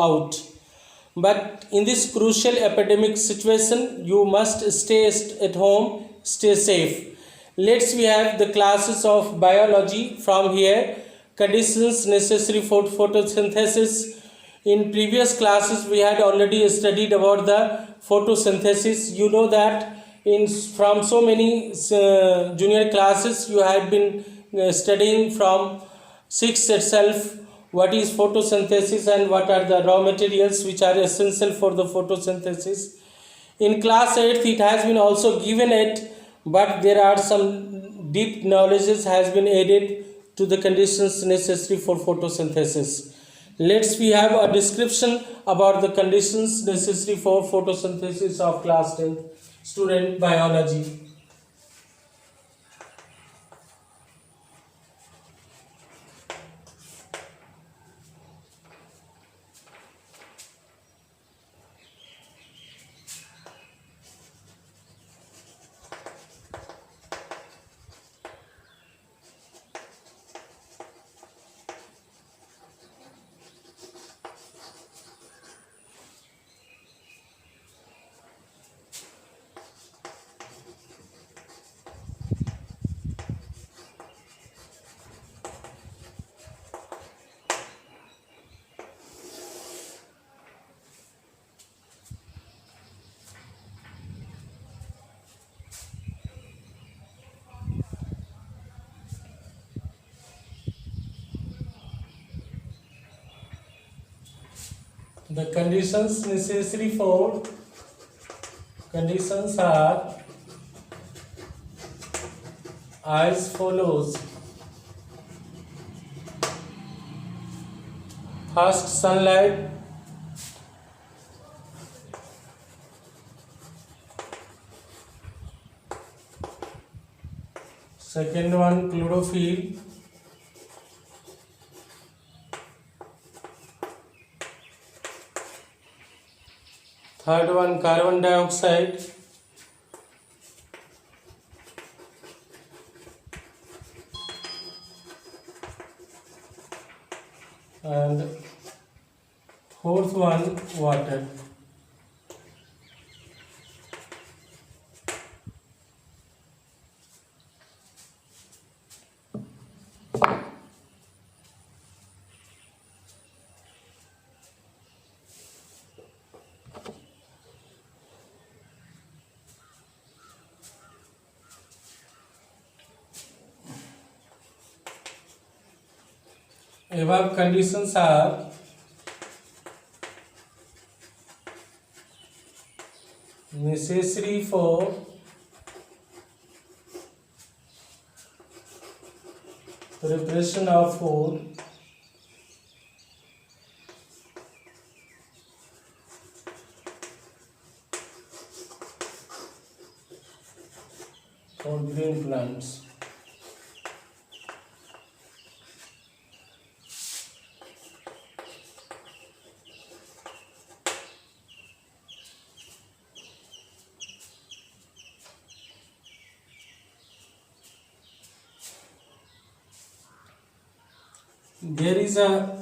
out. But in this crucial epidemic situation, you must stay at home, stay safe. Let's we have the classes of biology from here. Conditions necessary for photosynthesis. In previous classes, we had already studied about the photosynthesis. You know that in from so many junior classes you had been studying from 6 itself what is photosynthesis and what are the raw materials which are essential for the photosynthesis. In class 8th it has been also given it, but there are some deep knowledges has been added to the conditions necessary for photosynthesis. Let's we have a description about the conditions necessary for photosynthesis of class 10th student biology. The conditions necessary for conditions are as follows. First, sunlight. Second one, chlorophyll. Third one, carbon dioxide. And fourth one, water. Above conditions are necessary for preparation of food, for green plants. There is a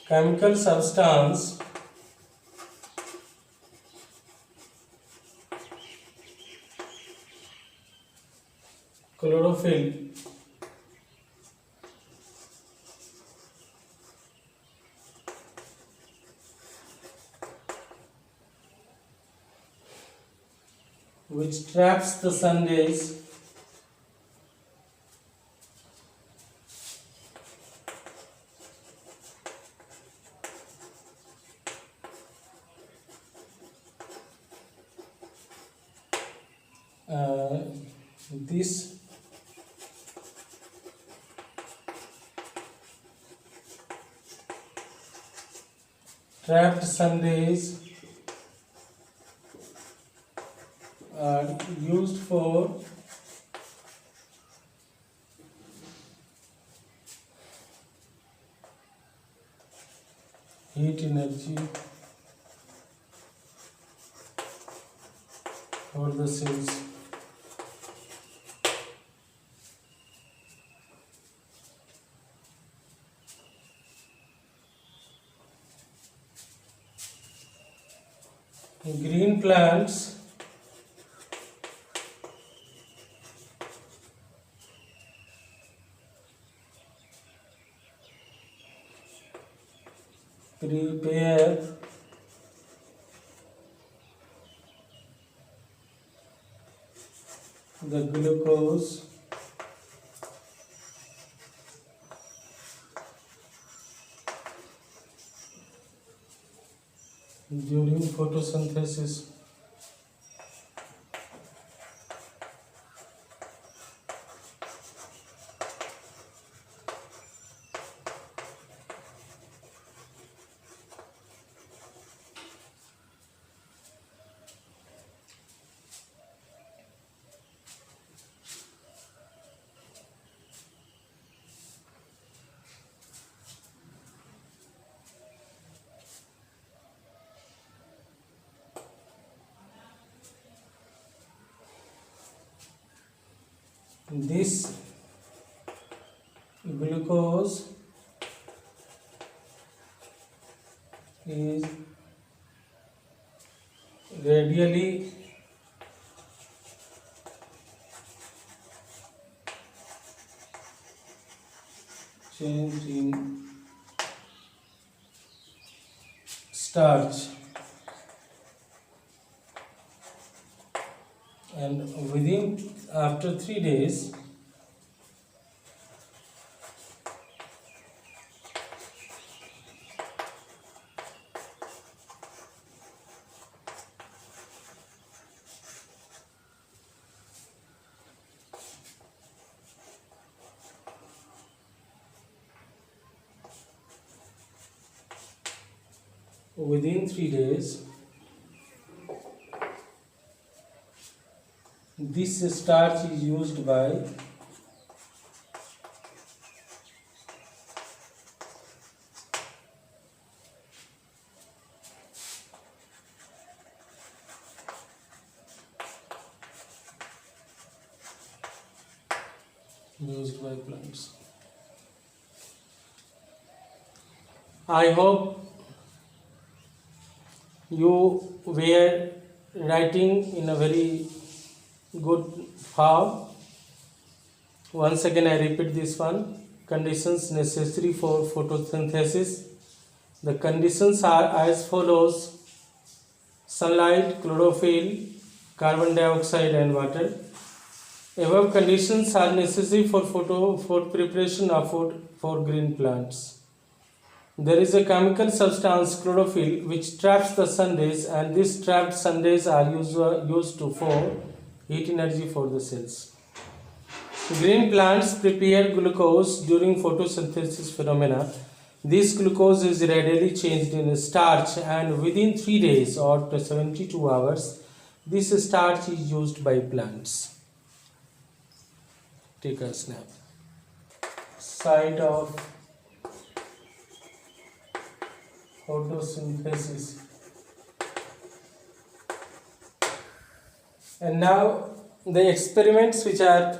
chemical substance chlorophyll, which traps the sun rays this trapped sun rays are used for heat energy for the cells. green plants prepare the glucose during photosynthesis. This glucose is radially changed in starch, and after 3 days within 3 days this starch is used by plants. I hope you were writing in a very good form. Once again I repeat this one. Conditions necessary for photosynthesis. The conditions are as follows: sunlight, chlorophyll, carbon dioxide and water. Above conditions are necessary for preparation of food for green plants. There is a chemical substance, chlorophyll, which traps the sun rays, and these trapped sun rays are used to for heat energy for the cells. Green plants prepare glucose during photosynthesis phenomena. This glucose is readily changed in starch, and within 3 days or 72 hours, this starch is used by plants. Take a snap. Site of photosynthesis. And now the experiments which are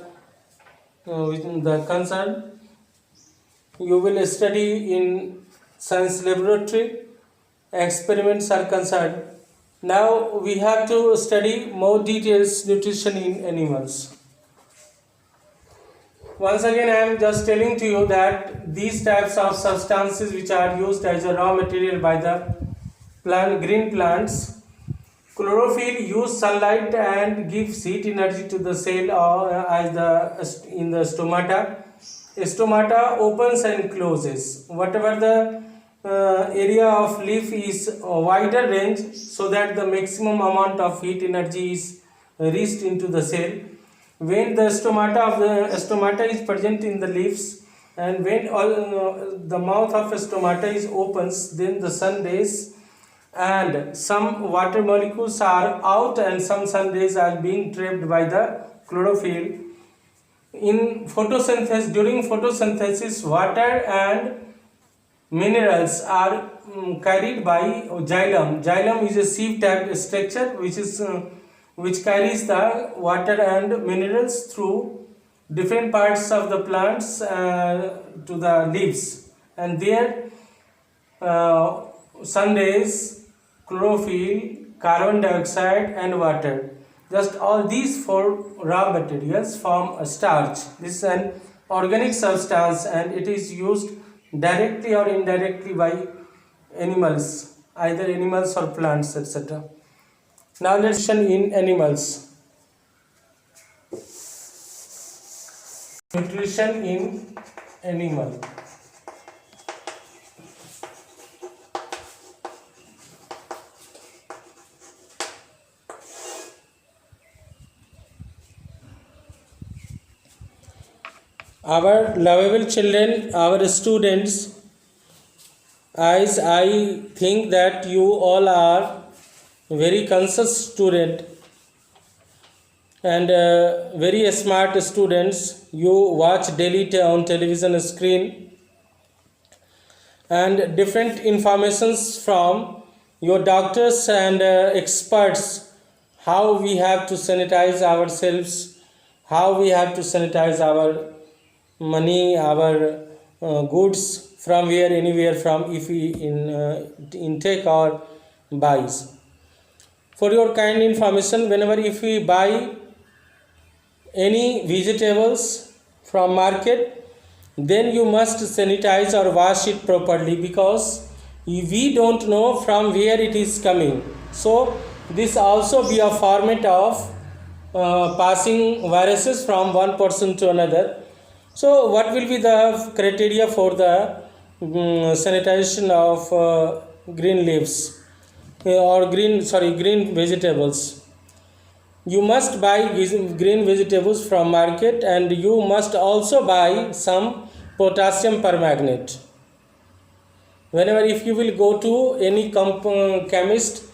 within the concern, you will study in science laboratory. Experiments are concerned. Now we have to study more details nutrition in animals. Once again I am just telling to you that these types of substances which are used as a raw material by the green plants. Chlorophyll use sunlight and gives heat energy to the cell in the stomata. Stomata opens and closes. Whatever the area of leaf is a wider range, so that the maximum amount of heat energy is reached into the cell. When the stomata is present in the leaves, and when the mouth of stomata is opens, then the sun rays and some water molecules are out, and some sun rays are being trapped by the chlorophyll. In photosynthesis, during photosynthesis, water and minerals are carried by xylem. Xylem is a sieve-type structure which carries the water and minerals through different parts of the plants to the leaves, and there sun rays, chlorophyll, carbon dioxide and water. Just all these four raw materials form a starch. This is an organic substance and it is used directly or indirectly by animals, either animals or plants, etc. Now let's in animals. Nutrition in animal. Our lovable children, our students, as I think that you all are very conscious student and very smart students. You watch daily on television screen and different informations from your doctors and experts, how we have to sanitize ourselves, how we have to sanitize our money, our goods, from where anywhere from, if we intake or buys. For your kind information, whenever if we buy any vegetables from market, then you must sanitize or wash it properly, because we don't know from where it is coming. So this also be a format of passing viruses from one person to another. So what will be the criteria for the sanitation of green leaves or green vegetables? You must buy green vegetables from market, and you must also buy some potassium permanganate. Whenever if you will go to any chemist,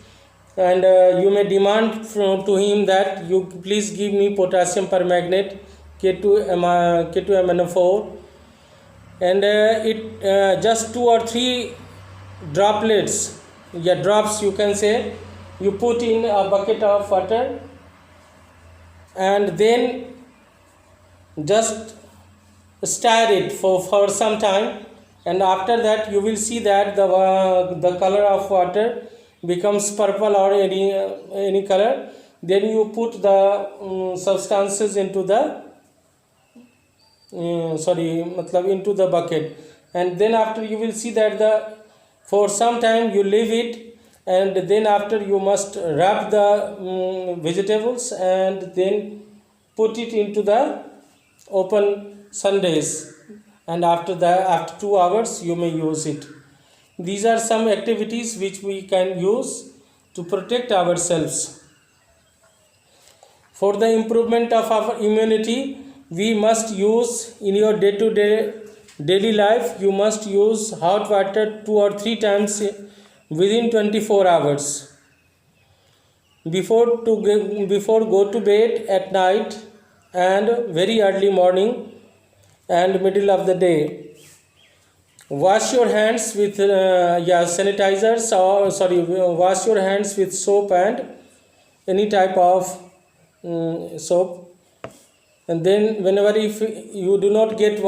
and you may demand to him that you please give me potassium permanganate K2MnO4, and it just 2 or 3 droplets, drops you can say, you put in a bucket of water, and then just stir it for some time, and after that you will see that the color of water becomes purple or any color. Then you put the substances into the into the bucket, and then after you will see that for some time you leave it, and then after you must wrap the vegetables and then put it into the open sun rays, and after 2 hours you may use it. These are some activities which we can use to protect ourselves. For the improvement of our immunity, we must use in your day-to-day daily life, you must use hot water 2 or 3 times within 24 hours. Before go to bed at night and very early morning and middle of the day. Wash your hands with sanitizers, wash your hands with soap and any type of soap. And then whenever if you do not get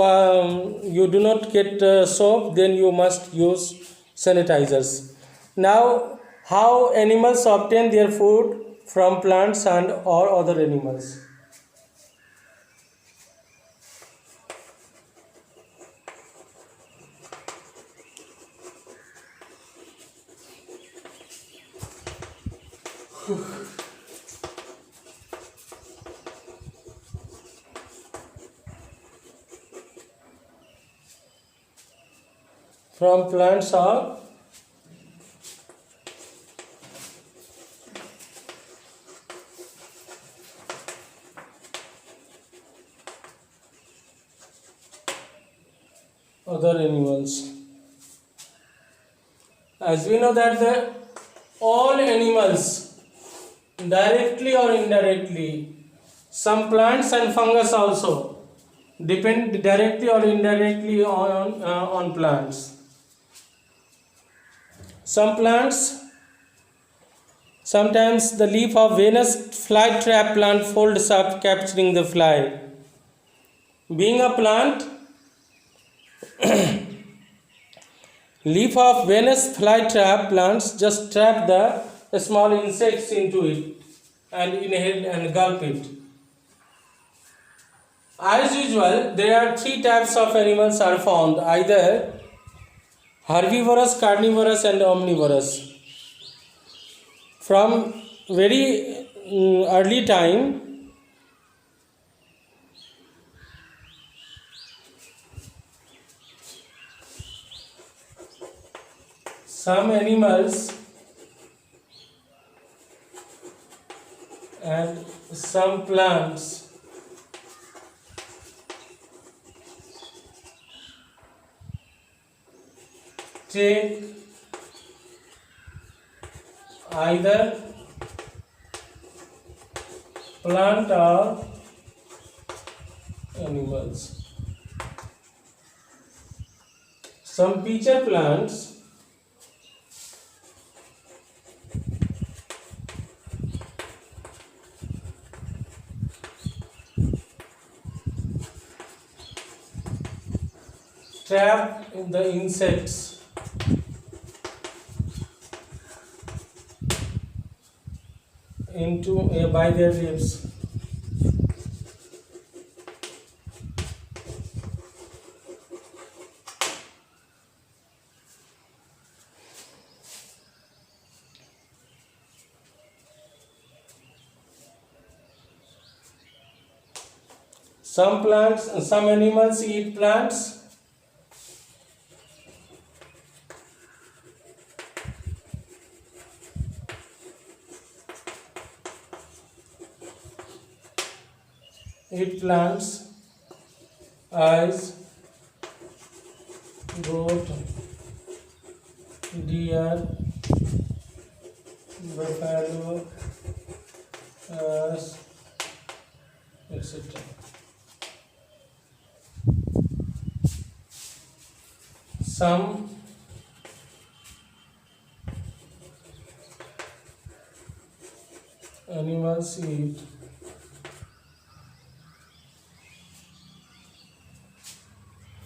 soap, then you must use sanitizers. Now, how animals obtain their food from plants and or other animals? From plants or other animals. As we know that all animals, directly or indirectly, some plants and fungus also depend directly or indirectly on plants. Some plants, sometimes the leaf of Venus flytrap plant folds up, capturing the fly. Being a plant, leaf of Venus flytrap plants just trap the small insects into it and inhale and gulp it. As usual, there are three types of animals are found, either herbivorous, carnivorous and omnivorous. From very early time, some animals and some plants take either plant or animals. Some pitcher plants trap the insects into by their leaves. Some animals eat plants. Eat plants as goat, deer, buffalo, ass, etc. Some animals eat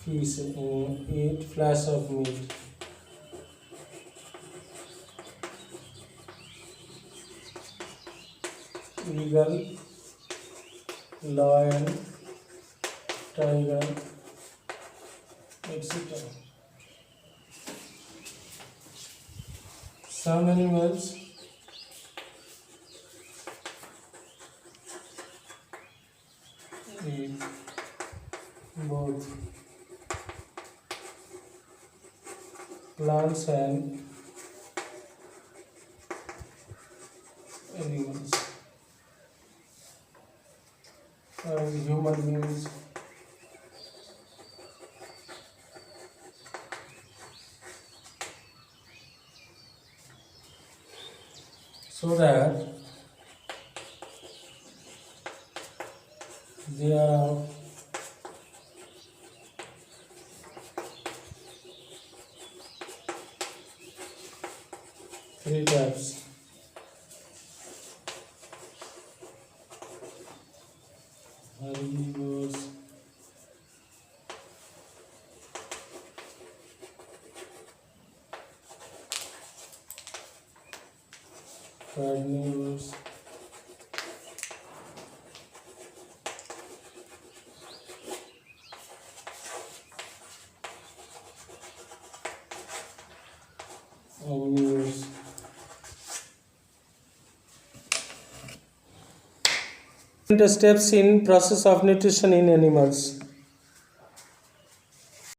fish, eat flesh of meat. Eagle, lion, tiger, etc. Some animals eat both plants and animals, and human beings. So that there are three types. Herbivores, carnivores, omnivores. The steps in process of nutrition in animals.